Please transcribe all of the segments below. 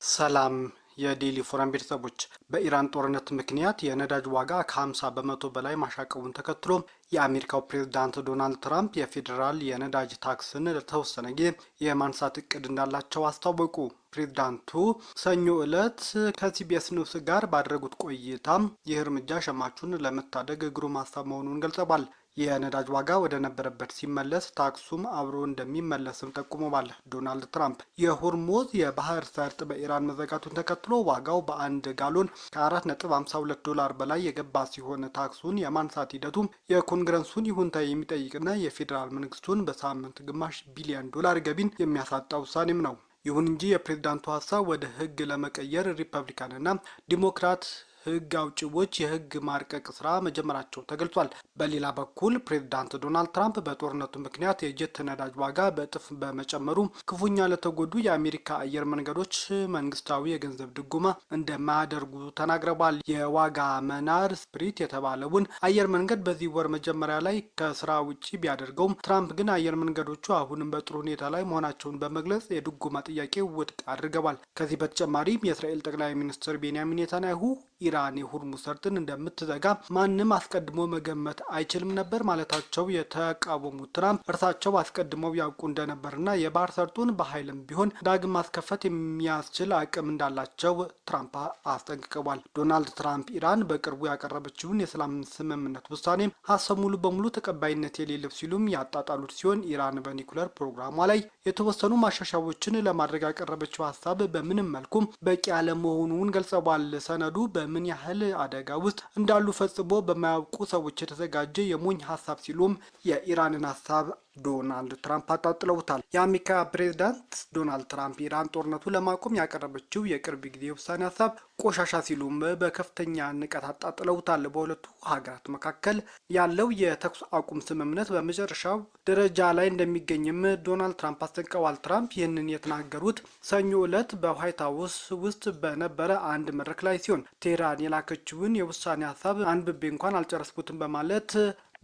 ሰላም የዴሊ ፎረም ቤተሰቦች በኢራን ጦርነት ምክንያት የነዳጅ ዋጋ ከ50 በመቶ በላይ ማሻቀቡን ተከትሎ የአሜሪካው ፕሬዝዳንት ዶናልድ ትራምፕ የፌዴራል የነዳጅ ታክስን ለተወሰነ ጊዜ የማንሳት እቅድ እንዳላቸው አስታወቁ። ፕሬዝዳንቱ ሰኞ ዕለት ከሲቢኤስ ኒውስ ጋር ባደረጉት ቆይታም ይህ እርምጃ ሸማቹን ለመታደግ ግሩም ሀሳብ መሆኑን ገልጸዋል። የነዳጅ ዋጋ ወደ ነበረበት ሲመለስ ታክሱም አብሮ እንደሚመለስም ጠቁመዋል። ዶናልድ ትራምፕ የሆርሙዝ የባህር ሰርጥ በኢራን መዘጋቱን ተከትሎ ዋጋው በአንድ ጋሎን ከ4.52 በላይ የገባ ሲሆን ታክሱን የማንሳት ሂደቱ የኮንግረሱን ይሁንታ የሚጠይቅና የፌዴራል መንግስቱን በሳምንት ግማሽ ቢሊዮን ዶላር ገቢን የሚያሳጣ ውሳኔም ነው። ይሁን እንጂ የፕሬዝዳንቱ ሀሳብ ወደ ህግ ለመቀየር ሪፐብሊካንና ዲሞክራት ህግ አውጪዎች የህግ ማርቀቅ ስራ መጀመራቸው ተገልጿል። በሌላ በኩል ፕሬዝዳንት ዶናልድ ትራምፕ በጦርነቱ ምክንያት የጀት ነዳጅ ዋጋ በእጥፍ በመጨመሩ ክፉኛ ለተጎዱ የአሜሪካ አየር መንገዶች መንግስታዊ የገንዘብ ድጎማ እንደማያደርጉ ተናግረዋል። የዋጋ መናር ስፕሪት የተባለውን አየር መንገድ በዚህ ወር መጀመሪያ ላይ ከስራ ውጪ ቢያደርገውም ትራምፕ ግን አየር መንገዶቹ አሁንም በጥሩ ሁኔታ ላይ መሆናቸውን በመግለጽ የድጎማ ጥያቄ ውድቅ አድርገዋል። ከዚህ በተጨማሪም የእስራኤል ጠቅላይ ሚኒስትር ቤንያሚን ኔታንያሁ ኢራን የሆርሙዝ ሰርጥን እንደምትዘጋ ማንም አስቀድሞ መገመት አይችልም ነበር ማለታቸው የተቃወሙት ትራምፕ እርሳቸው አስቀድመው ያውቁ እንደነበርና የባህር ሰርጡን በኃይልም ቢሆን ዳግም ማስከፈት የሚያስችል አቅም እንዳላቸው ትራምፕ አስጠንቅቀዋል። ዶናልድ ትራምፕ ኢራን በቅርቡ ያቀረበችውን የሰላም ስምምነት ውሳኔ ሀሳብ ሙሉ በሙሉ ተቀባይነት የሌለው ሲሉም ያጣጣሉት ሲሆን ኢራን በኒኩለር ፕሮግራሟ ላይ የተወሰኑ ማሻሻያዎችን ለማድረግ ያቀረበችው ሀሳብ በምንም መልኩም በቂ አለመሆኑን ገልጸዋል። ሰነዱ ምን ያህል አደጋ ውስጥ እንዳሉ ፈጽሞ በማያውቁ ሰዎች የተዘጋጀ የሞኝ ሀሳብ ሲሉም የኢራንን ሀሳብ ዶናልድ ትራምፕ አጣጥለውታል። የአሜሪካ ፕሬዝዳንት ዶናልድ ትራምፕ ኢራን ጦርነቱ ለማቆም ያቀረበችው የቅርብ ጊዜ ውሳኔ ሀሳብ ቆሻሻ ሲሉም በከፍተኛ ንቀት አጣጥለውታል። በሁለቱ ሀገራት መካከል ያለው የተኩስ አቁም ስምምነት በመጨረሻው ደረጃ ላይ እንደሚገኝም ዶናልድ ትራምፕ አስጠንቅቀዋል። ትራምፕ ይህንን የተናገሩት ሰኞ ዕለት በዋይት ሀውስ ውስጥ በነበረ አንድ መድረክ ላይ ሲሆን ቴህራን የላከችውን የውሳኔ ሀሳብ አንብቤ እንኳን አልጨረስኩትም በማለት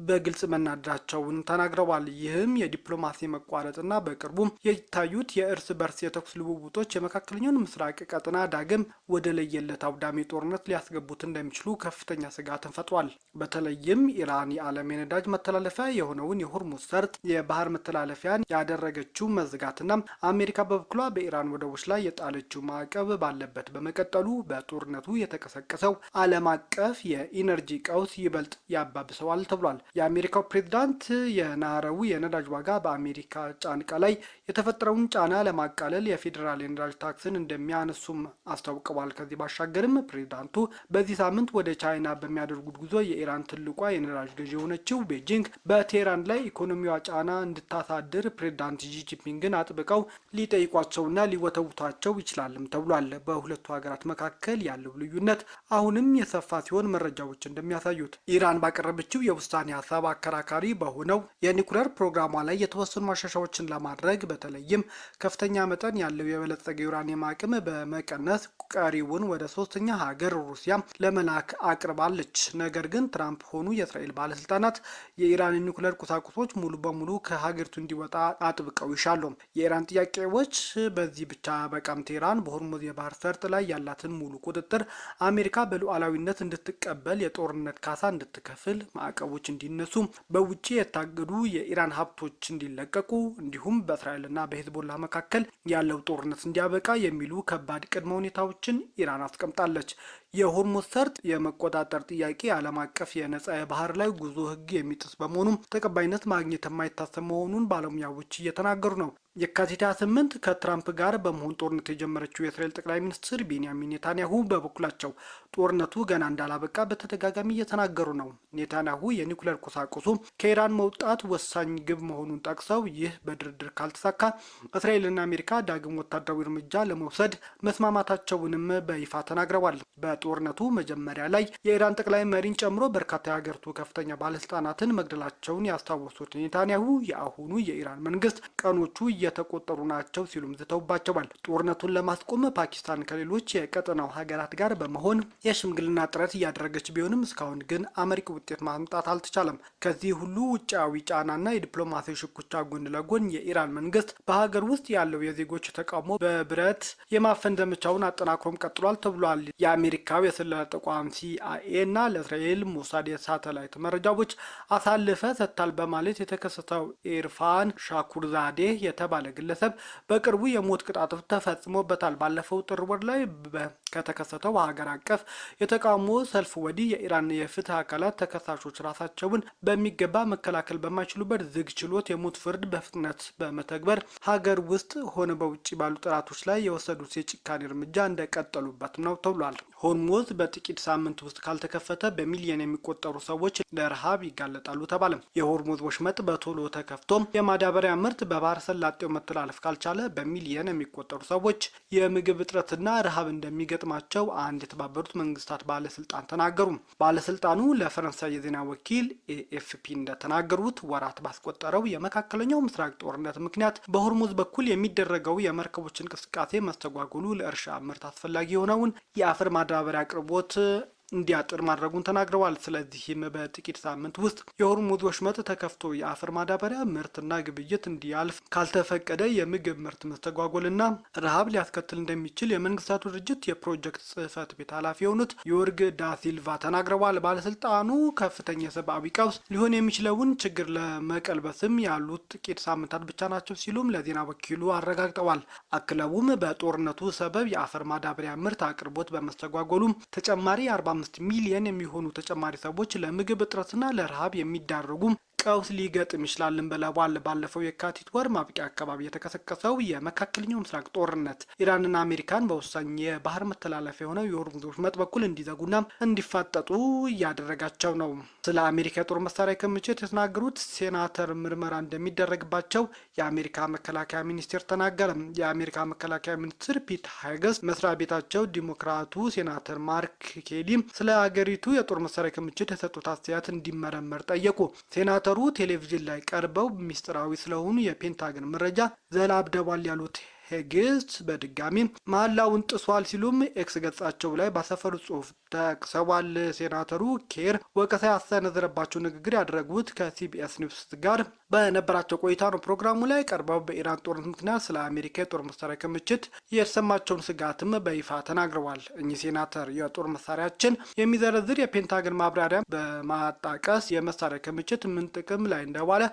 በግልጽ መናደዳቸውን ተናግረዋል። ይህም የዲፕሎማሲ መቋረጥና በቅርቡ የታዩት የእርስ በርስ የተኩስ ልውውጦች የመካከለኛውን ምስራቅ ቀጠና ዳግም ወደ ለየለት አውዳሚ ጦርነት ሊያስገቡት እንደሚችሉ ከፍተኛ ስጋትን ፈጥሯል። በተለይም ኢራን የዓለም የነዳጅ መተላለፊያ የሆነውን የሆርሙዝ ሰርጥ የባህር መተላለፊያን ያደረገችው መዝጋትና አሜሪካ በበኩሏ በኢራን ወደቦች ላይ የጣለችው ማዕቀብ ባለበት በመቀጠሉ በጦርነቱ የተቀሰቀሰው ዓለም አቀፍ የኢነርጂ ቀውስ ይበልጥ ያባብሰዋል ተብሏል። የአሜሪካው ፕሬዝዳንት የናረው የነዳጅ ዋጋ በአሜሪካ ጫንቃ ላይ የተፈጠረውን ጫና ለማቃለል የፌዴራል የነዳጅ ታክስን እንደሚያነሱም አስታውቀዋል። ከዚህ ባሻገርም ፕሬዝዳንቱ በዚህ ሳምንት ወደ ቻይና በሚያደርጉት ጉዞ የኢራን ትልቋ የነዳጅ ገዢ የሆነችው ቤጂንግ በቴህራን ላይ ኢኮኖሚዋ ጫና እንድታሳድር ፕሬዝዳንት ጂ ጂንፒንግን አጥብቀው ሊጠይቋቸውና ሊወተውቷቸው ይችላልም ተብሏል። በሁለቱ ሀገራት መካከል ያለው ልዩነት አሁንም የሰፋ ሲሆን መረጃዎች እንደሚያሳዩት ኢራን ባቀረበችው የውሳኔ ሀሳብ አከራካሪ በሆነው የኒኩሌር ፕሮግራሟ ላይ የተወሰኑ ማሻሻያዎችን ለማድረግ በተለይም ከፍተኛ መጠን ያለው የበለጸገ ዩራኒየም አቅም በመቀነስ ቀሪውን ወደ ሶስተኛ ሀገር ሩሲያ ለመላክ አቅርባለች። ነገር ግን ትራምፕ ሆኑ የእስራኤል ባለስልጣናት የኢራን ኒኩሌር ቁሳቁሶች ሙሉ በሙሉ ከሀገሪቱ እንዲወጣ አጥብቀው ይሻሉ። የኢራን ጥያቄዎች በዚህ ብቻ በቃም ቴህራን በሆርሙዝ የባህር ሰርጥ ላይ ያላትን ሙሉ ቁጥጥር አሜሪካ በሉዓላዊነት እንድትቀበል የጦርነት ካሳ እንድትከፍል ማዕቀቦች እንዲነሱ በውጪ የታገዱ የኢራን ሀብቶች እንዲለቀቁ እንዲሁም በእስራኤልና በሂዝቦላ መካከል ያለው ጦርነት እንዲያበቃ የሚሉ ከባድ ቅድመ ሁኔታዎችን ኢራን አስቀምጣለች። የሆርሙዝ ሰርጥ የመቆጣጠር ጥያቄ ዓለም አቀፍ የነጻ የባህር ላይ ጉዞ ህግ የሚጥስ በመሆኑም ተቀባይነት ማግኘት የማይታሰብ መሆኑን ባለሙያዎች እየተናገሩ ነው። የካቲት 28 ከትራምፕ ጋር በመሆን ጦርነት የጀመረችው የእስራኤል ጠቅላይ ሚኒስትር ቤንያሚን ኔታንያሁ በበኩላቸው ጦርነቱ ገና እንዳላበቃ በተደጋጋሚ እየተናገሩ ነው። ኔታንያሁ የኒኩሌር ቁሳቁሱ ከኢራን መውጣት ወሳኝ ግብ መሆኑን ጠቅሰው ይህ በድርድር ካልተሳካ እስራኤልና አሜሪካ ዳግም ወታደራዊ እርምጃ ለመውሰድ መስማማታቸውንም በይፋ ተናግረዋል። በጦርነቱ መጀመሪያ ላይ የኢራን ጠቅላይ መሪን ጨምሮ በርካታ የሀገሪቱ ከፍተኛ ባለስልጣናትን መግደላቸውን ያስታወሱት ኔታንያሁ የአሁኑ የኢራን መንግስት ቀኖቹ እየተቆጠሩ ናቸው ሲሉም ዝተውባቸዋል። ጦርነቱን ለማስቆም ፓኪስታን ከሌሎች የቀጠናው ሀገራት ጋር በመሆን የሽምግልና ጥረት እያደረገች ቢሆንም እስካሁን ግን አመርቂ ውጤት ማምጣት አልተቻለም። ከዚህ ሁሉ ውጫዊ ጫናና የዲፕሎማሲ ሽኩቻ ጎን ለጎን የኢራን መንግስት በሀገር ውስጥ ያለው የዜጎች ተቃውሞ በብረት የማፈን ዘመቻውን አጠናክሮም ቀጥሏል ተብሏል። የአሜሪካው የስለላ ተቋም ሲአይኤ እና ለእስራኤል ሞሳድ የሳተላይት መረጃዎች አሳልፈ ሰጥቷል በማለት የተከሰተው ኢርፋን ሻኩርዛዴ የተባለ ግለሰብ በቅርቡ የሞት ቅጣት ተፈጽሞበታል። ባለፈው ጥር ወር ላይ ከተከሰተው ሀገር አቀፍ የተቃውሞ ሰልፍ ወዲህ የኢራን የፍትህ አካላት ተከሳሾች ራሳቸውን በሚገባ መከላከል በማይችሉበት ዝግ ችሎት የሞት ፍርድ በፍጥነት በመተግበር ሀገር ውስጥ ሆነ በውጭ ባሉ ጠላቶች ላይ የወሰዱት የጭካኔ እርምጃ እንደቀጠሉበት ነው ተብሏል። ሆርሙዝ በጥቂት ሳምንት ውስጥ ካልተከፈተ በሚሊዮን የሚቆጠሩ ሰዎች ለረሃብ ይጋለጣሉ ተባለ። የሆርሙዝ ወሽመጥ በቶሎ ተከፍቶ የማዳበሪያ ምርት በባህረ ሰላጤው መተላለፍ ካልቻለ በሚሊዮን የሚቆጠሩ ሰዎች የምግብ እጥረትና ረሃብ እንደሚገጥማቸው አንድ የተባበሩት መንግስታት ባለስልጣን ተናገሩ። ባለስልጣኑ ለፈረንሳይ የዜና ወኪል ኤኤፍፒ እንደተናገሩት ወራት ባስቆጠረው የመካከለኛው ምስራቅ ጦርነት ምክንያት በሆርሙዝ በኩል የሚደረገው የመርከቦች እንቅስቃሴ መስተጓጎሉ ለእርሻ ምርት አስፈላጊ የሆነውን የአፈር ማዳበሪያ አቅርቦት እንዲያጥር ማድረጉን ተናግረዋል። ስለዚህም በጥቂት ሳምንት ውስጥ የሆርሙዝ ወሽመጥ ተከፍቶ የአፈር ማዳበሪያ ምርትና ግብይት እንዲያልፍ ካልተፈቀደ የምግብ ምርት መስተጓጎልና ረሃብ ሊያስከትል እንደሚችል የመንግስታቱ ድርጅት የፕሮጀክት ጽህፈት ቤት ኃላፊ የሆኑት ዮርግ ዳሲልቫ ተናግረዋል። ባለስልጣኑ ከፍተኛ የሰብአዊ ቀውስ ሊሆን የሚችለውን ችግር ለመቀልበስም ያሉት ጥቂት ሳምንታት ብቻ ናቸው ሲሉም ለዜና ወኪሉ አረጋግጠዋል። አክለውም በጦርነቱ ሰበብ የአፈር ማዳበሪያ ምርት አቅርቦት በመስተጓጎሉ ተጨማሪ 45 ሚሊዮን የሚሆኑ ተጨማሪ ሰዎች ለምግብ እጥረትና ለረሃብ የሚዳረጉ ቀውስ ሊገጥም ይችላልን ብለዋል። ባለፈው የካቲት ወር ማብቂያ አካባቢ የተከሰከሰው የመካከለኛው ምስራቅ ጦርነት ኢራንና አሜሪካን በወሳኝ የባህር መተላለፊያ የሆነው የሆርሙዝ ወሽመጥ በኩል እንዲዘጉና እንዲፋጠጡ እያደረጋቸው ነው። ስለ አሜሪካ የጦር መሳሪያ ክምችት የተናገሩት ሴናተር ምርመራ እንደሚደረግባቸው የአሜሪካ መከላከያ ሚኒስቴር ተናገረ። የአሜሪካ መከላከያ ሚኒስትር ፒት ሄግስ መስሪያ ቤታቸው ዲሞክራቱ ሴናተር ማርክ ኬሊ ስለ ሀገሪቱ የጦር መሳሪያ ክምችት የሰጡት አስተያየት እንዲመረመር ጠየቁ። ሴናተሩ ቴሌቪዥን ላይ ቀርበው ሚስጥራዊ ስለሆኑ የፔንታገን መረጃ ዘላብደዋል ያሉት ሄግስ በድጋሚ መሐላውን ጥሷል ሲሉም ኤክስ ገጻቸው ላይ ባሰፈሩ ጽሑፍ ጠቅሰዋል። ሴናተሩ ኬር ወቀሳ ያሰነዘረባቸው ንግግር ያደረጉት ከሲቢኤስ ኒውስ ጋር በነበራቸው ቆይታ ነው። ፕሮግራሙ ላይ ቀርበው በኢራን ጦርነት ምክንያት ስለ አሜሪካ የጦር መሳሪያ ክምችት የተሰማቸውን ስጋትም በይፋ ተናግረዋል። እኚህ ሴናተር የጦር መሳሪያችን የሚዘረዝር የፔንታገን ማብራሪያ በማጣቀስ የመሳሪያ ክምችት ምን ጥቅም ላይ እንደዋለ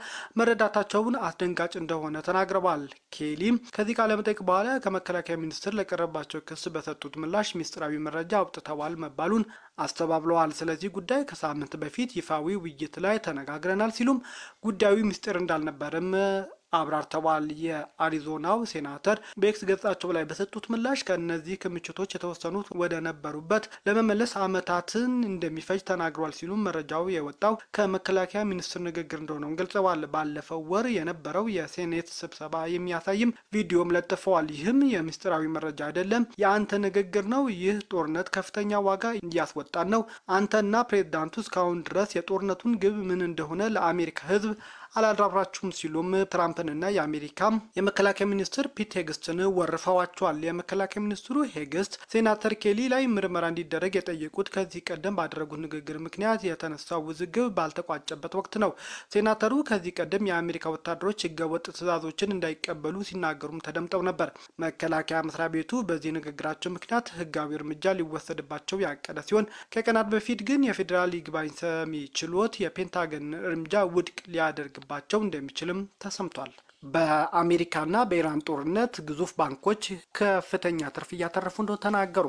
መረዳታቸውን አስደንጋጭ እንደሆነ ተናግረዋል። ኬሊም ከዚህ ቃለመጠይቅ በኋላ ከመከላከያ ሚኒስቴር ለቀረባቸው ክስ በሰጡት ምላሽ ሚስጥራዊ መረጃ አውጥተዋል መባሉን አስተባብለዋል። ስለዚህ ጉዳይ ከሳምንት በፊት ይፋዊ ውይይት ላይ ተነጋግረናል ሲሉም ጉዳዩ ሚስጥር እንዳልነበረም አብራርተዋል። የአሪዞናው ሴናተር በኤክስ ገጻቸው ላይ በሰጡት ምላሽ ከእነዚህ ክምችቶች የተወሰኑት ወደ ነበሩበት ለመመለስ ዓመታትን እንደሚፈጅ ተናግሯል ሲሉም መረጃው የወጣው ከመከላከያ ሚኒስትር ንግግር እንደሆነም ገልጸዋል። ባለፈው ወር የነበረው የሴኔት ስብሰባ የሚያሳይም ቪዲዮም ለጥፈዋል። ይህም የምስጢራዊ መረጃ አይደለም፣ የአንተ ንግግር ነው። ይህ ጦርነት ከፍተኛ ዋጋ እያስወጣን ነው። አንተና ፕሬዝዳንቱ እስካሁን ድረስ የጦርነቱን ግብ ምን እንደሆነ ለአሜሪካ ሕዝብ አላድራራችሁም ሲሉም ትራምፕንና የአሜሪካ የመከላከያ ሚኒስትር ፒት ሄግስትን ወርፈዋቸዋል። የመከላከያ ሚኒስትሩ ሄግስት ሴናተር ኬሊ ላይ ምርመራ እንዲደረግ የጠየቁት ከዚህ ቀደም ባደረጉት ንግግር ምክንያት የተነሳው ውዝግብ ባልተቋጨበት ወቅት ነው። ሴናተሩ ከዚህ ቀደም የአሜሪካ ወታደሮች ህገወጥ ትዕዛዞችን እንዳይቀበሉ ሲናገሩም ተደምጠው ነበር። መከላከያ መስሪያ ቤቱ በዚህ ንግግራቸው ምክንያት ህጋዊ እርምጃ ሊወሰድባቸው ያቀደ ሲሆን ከቀናት በፊት ግን የፌዴራል ይግባኝ ሰሚ ችሎት የፔንታገን እርምጃ ውድቅ ሊያደርግ ባቸው እንደሚችልም ተሰምቷል። በአሜሪካና በኢራን ጦርነት ግዙፍ ባንኮች ከፍተኛ ትርፍ እያተረፉ እንደሆነ ተናገሩ።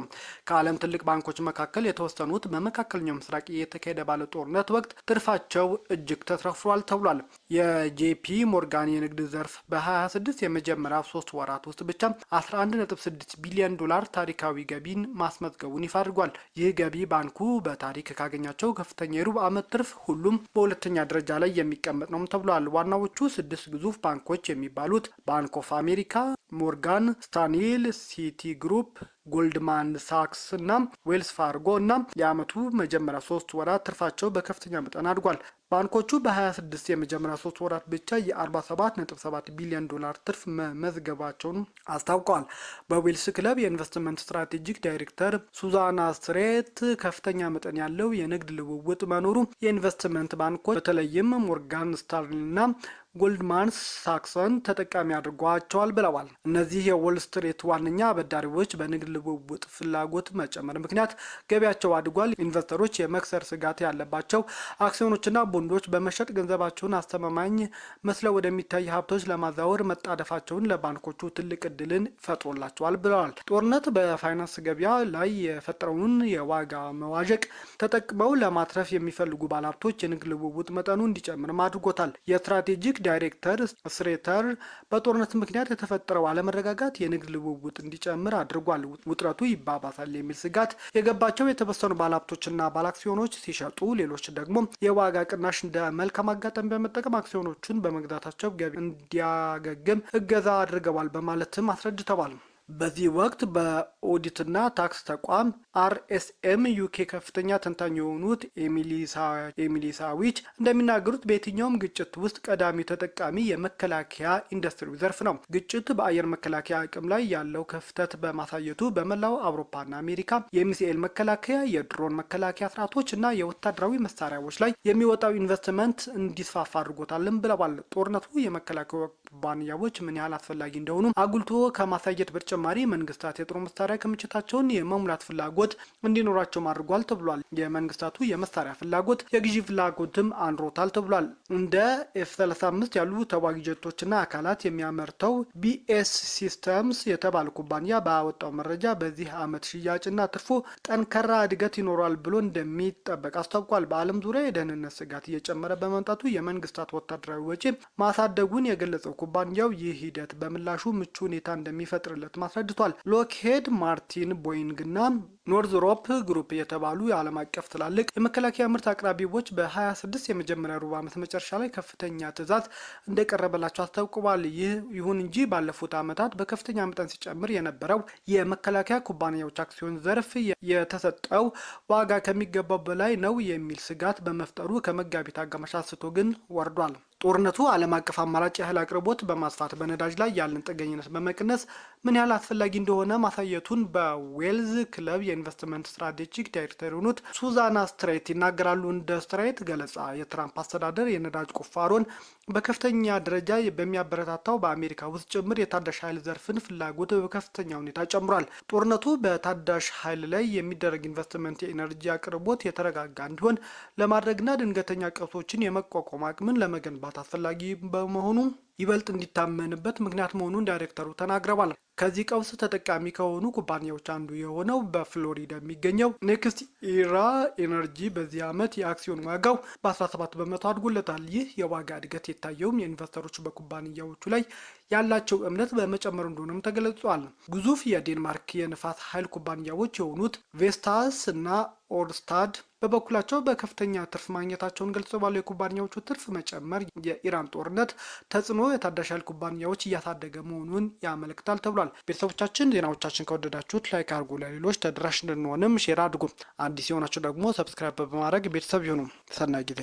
ከዓለም ትልቅ ባንኮች መካከል የተወሰኑት በመካከለኛው ምስራቅ እየተካሄደ ባለ ጦርነት ወቅት ትርፋቸው እጅግ ተትረፍሯል ተብሏል። የጄፒ ሞርጋን የንግድ ዘርፍ በ26 የመጀመሪያ 3 ወራት ውስጥ ብቻ 11.6 ቢሊዮን ዶላር ታሪካዊ ገቢን ማስመዝገቡን ይፋ አድርጓል። ይህ ገቢ ባንኩ በታሪክ ካገኛቸው ከፍተኛ የሩብ ዓመት ትርፍ ሁሉም በሁለተኛ ደረጃ ላይ የሚቀመጥ ነው ተብሏል። ዋናዎቹ 6 ግዙፍ ባንኮች የሚባሉት ባንክ ኦፍ አሜሪካ፣ ሞርጋን ስታንሌይ፣ ሲቲ ግሩፕ፣ ጎልድማን ሳክስ እና ዌልስ ፋርጎ እና የዓመቱ መጀመሪያ 3 ወራት ትርፋቸው በከፍተኛ መጠን አድጓል። ባንኮቹ በ26 የመጀመሪያ 3 ወራት ብቻ የ47.7 ቢሊዮን ዶላር ትርፍ መመዝገባቸውን አስታውቀዋል። በዌልስ ክለብ የኢንቨስትመንት ስትራቴጂክ ዳይሬክተር ሱዛና ስትሬት ከፍተኛ መጠን ያለው የንግድ ልውውጥ መኖሩ የኢንቨስትመንት ባንኮች በተለይም ሞርጋን ስታንሌይ እና ጎልድማን ሳክስን ተጠቃሚ አድርጓቸዋል ብለዋል። እነዚህ የዎል ስትሪት ዋነኛ አበዳሪዎች በንግድ ልውውጥ ፍላጎት መጨመር ምክንያት ገቢያቸው አድጓል። ኢንቨስተሮች የመክሰር ስጋት ያለባቸው አክሲዮኖችና ቦንዶች በመሸጥ ገንዘባቸውን አስተማማኝ መስለው ወደሚታይ ሀብቶች ለማዛወር መጣደፋቸውን ለባንኮቹ ትልቅ እድልን ፈጥሮላቸዋል ብለዋል። ጦርነት በፋይናንስ ገበያ ላይ የፈጠረውን የዋጋ መዋዠቅ ተጠቅመው ለማትረፍ የሚፈልጉ ባለሀብቶች የንግድ ልውውጥ መጠኑ እንዲጨምርም አድርጎታል። የስትራቴጂክ ዳይሬክተር ስትሬተር በጦርነት ምክንያት የተፈጠረው አለመረጋጋት የንግድ ልውውጥ እንዲጨምር አድርጓል። ውጥረቱ ይባባሳል የሚል ስጋት የገባቸው የተወሰኑ ባለሀብቶችና ባለአክሲዮኖች ሲሸጡ፣ ሌሎች ደግሞ የዋጋ ቅናሽ እንደ መልካም አጋጣሚ በመጠቀም አክሲዮኖቹን በመግዛታቸው ገቢ እንዲያገግም እገዛ አድርገዋል በማለትም አስረድተዋል። በዚህ ወቅት በኦዲትና ታክስ ተቋም አርኤስኤም ዩኬ ከፍተኛ ተንታኝ የሆኑት ኤሚሊ ሳዊች እንደሚናገሩት በየትኛውም ግጭት ውስጥ ቀዳሚ ተጠቃሚ የመከላከያ ኢንዱስትሪ ዘርፍ ነው። ግጭት በአየር መከላከያ አቅም ላይ ያለው ክፍተት በማሳየቱ በመላው አውሮፓና አሜሪካ የሚሳኤል መከላከያ፣ የድሮን መከላከያ ስርዓቶች እና የወታደራዊ መሳሪያዎች ላይ የሚወጣው ኢንቨስትመንት እንዲስፋፋ አድርጎታልም ብለዋል። ጦርነቱ የመከላከያ ኩባንያዎች ምን ያህል አስፈላጊ እንደሆኑ አጉልቶ ከማሳየት በተጨማሪ መንግስታት የጦር መሳሪያ ክምችታቸውን የመሙላት ፍላጎት እንዲኖራቸው አድርጓል ተብሏል። የመንግስታቱ የመሳሪያ ፍላጎት የግዢ ፍላጎትም አንሮታል ተብሏል። እንደ ኤፍ-35 ያሉ ተዋጊ ጀቶችና አካላት የሚያመርተው ቢኤስ ሲስተምስ የተባለ ኩባንያ ባወጣው መረጃ በዚህ ዓመት ሽያጭና ትርፉ ጠንካራ እድገት ይኖራል ብሎ እንደሚጠበቅ አስታውቋል። በዓለም ዙሪያ የደህንነት ስጋት እየጨመረ በመምጣቱ የመንግስታት ወታደራዊ ወጪ ማሳደጉን የገለጸው ኩባንያው ይህ ሂደት በምላሹ ምቹ ሁኔታ እንደሚፈጥርለት ማስረድቷል። ሎክሄድ ማርቲን፣ ቦይንግ እና ኖርዝሮፕ ግሩፕ የተባሉ የዓለም አቀፍ ትላልቅ የመከላከያ ምርት አቅራቢዎች በ26 የመጀመሪያ ሩብ ዓመት መጨረሻ ላይ ከፍተኛ ትዕዛዝ እንደቀረበላቸው አስታውቀዋል። ይሁን እንጂ ባለፉት ዓመታት በከፍተኛ መጠን ሲጨምር የነበረው የመከላከያ ኩባንያዎች አክሲዮን ዘርፍ የተሰጠው ዋጋ ከሚገባው በላይ ነው የሚል ስጋት በመፍጠሩ ከመጋቢት አጋማሽ አንስቶ ግን ወርዷል። ጦርነቱ ዓለም አቀፍ አማራጭ የኃይል አቅርቦት በማስፋት በነዳጅ ላይ ያለን ጥገኝነት በመቀነስ ምን ያህል አስፈላጊ እንደሆነ ማሳየቱን በዌልዝ ክለብ የኢንቨስትመንት ስትራቴጂክ ዳይሬክተር የሆኑት ሱዛና ስትሬት ይናገራሉ። እንደ ስትሬት ገለጻ የትራምፕ አስተዳደር የነዳጅ ቁፋሮን በከፍተኛ ደረጃ በሚያበረታታው በአሜሪካ ውስጥ ጭምር የታዳሽ ኃይል ዘርፍን ፍላጎት በከፍተኛ ሁኔታ ጨምሯል። ጦርነቱ በታዳሽ ኃይል ላይ የሚደረግ ኢንቨስትመንት የኢነርጂ አቅርቦት የተረጋጋ እንዲሆን ለማድረግና ድንገተኛ ቀውሶችን የመቋቋም አቅምን ለመገንባት አስፈላጊ በመሆኑ ይበልጥ እንዲታመንበት ምክንያት መሆኑን ዳይሬክተሩ ተናግረዋል። ከዚህ ቀውስ ተጠቃሚ ከሆኑ ኩባንያዎች አንዱ የሆነው በፍሎሪዳ የሚገኘው ኔክስት ኢራ ኤነርጂ በዚህ ዓመት የአክሲዮን ዋጋው በ17 በመቶ አድጎለታል። ይህ የዋጋ እድገት የታየውም የኢንቨስተሮች በኩባንያዎቹ ላይ ያላቸው እምነት በመጨመሩ እንደሆነም ተገልጿል። ግዙፍ የዴንማርክ የንፋስ ኃይል ኩባንያዎች የሆኑት ቬስታስ እና ኦርስታድ በበኩላቸው በከፍተኛ ትርፍ ማግኘታቸውን ገልጸዋል። የኩባንያዎቹ ትርፍ መጨመር የኢራን ጦርነት ተጽዕኖ የታዳሽ ኃይል ኩባንያዎች እያሳደገ መሆኑን ያመለክታል ተብሏል። ቤተሰቦቻችን ዜናዎቻችን ከወደዳችሁት ላይክ አድርጉ፣ ለሌሎች ተደራሽ እንድንሆንም ሼር አድርጉ። አዲስ የሆናችሁ ደግሞ ሰብስክራይብ በማድረግ ቤተሰብ ይሁኑ። ሰናይ ጊዜ